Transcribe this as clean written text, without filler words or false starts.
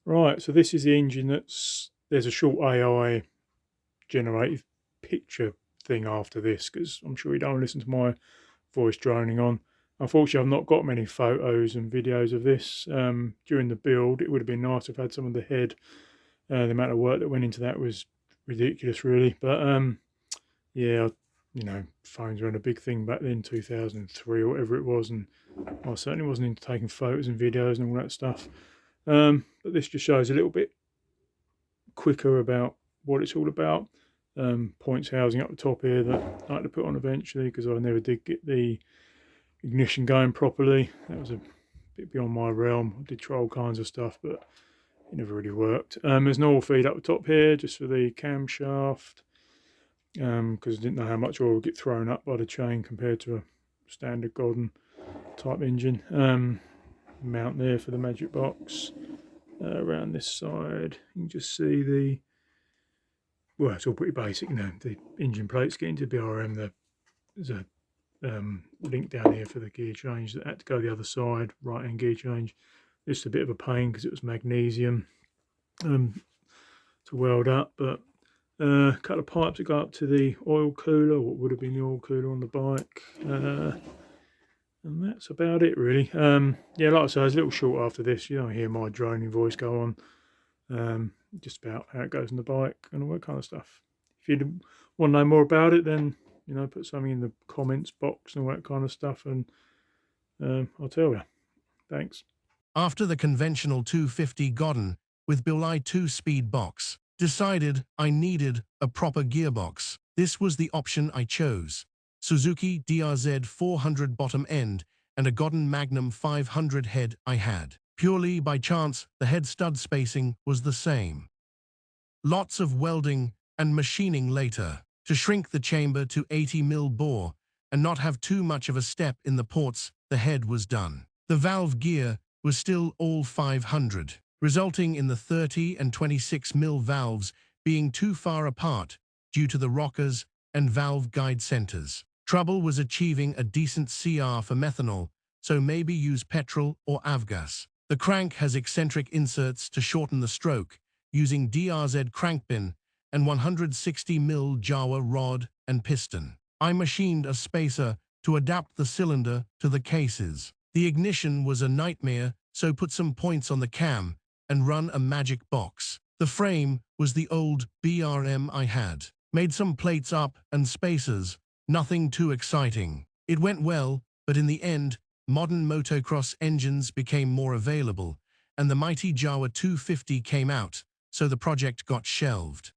Right, so this is the engine there's a short AI generated picture thing after this because I'm sure you don't listen to my voice droning on. Unfortunately, I've not got many photos and videos of this. During the build, it would have been nice to have had some of the head. The amount of work that went into that was ridiculous, really. But yeah, phones weren't a big thing back then, 2003 or whatever it was, and I certainly wasn't into taking photos and videos and all that stuff. But this just shows a little bit quicker about what it's all about. Points housing up the top here that I had to put on eventually because I never did get the ignition going properly. That was a bit beyond my realm. I did try all kinds of stuff, but it never really worked. There's an oil feed up the top here just for the camshaft because I didn't know how much oil would get thrown up by the chain compared to a standard Godden type engine. Mount there for the magic box. Around this side, you can just see well, it's all pretty basic. The engine plates get into BRM. There's a link down here for the gear change that had to go the other side, right hand gear change. Just a bit of a pain because it was magnesium to weld up, but a couple of pipes that go up to the oil cooler, what would have been the oil cooler on the bike. And that's about it, really. Yeah, like I say, it's a little short after this. You don't hear my droning voice go on. Just about how it goes on the bike and all that kind of stuff. If you want to know more about it, then put something in the comments box and all that kind of stuff, and I'll tell you. Thanks. After the conventional 250 Godden with Billy 2-speed box, decided I needed a proper gearbox. This was the option I chose. Suzuki DRZ 400 bottom end and a Godden Magnum 500 head I had. Purely by chance, the head stud spacing was the same. Lots of welding and machining later to shrink the chamber to 80mm bore and not have too much of a step in the ports. The head was done. The valve gear was still all 500, resulting in the 30 and 26mm valves being too far apart due to the rockers and valve guide centers. Trouble was achieving a decent CR for methanol, so maybe use petrol or avgas. The crank has eccentric inserts to shorten the stroke, using DRZ crankpin and 160mm Jawa rod and piston. I machined a spacer to adapt the cylinder to the cases. The ignition was a nightmare, so put some points on the cam and run a magic box. The frame was the old BRM I had. Made some plates up and spacers, nothing too exciting. It went well, but in the end, modern motocross engines became more available, and the mighty Jawa 250 came out, so the project got shelved.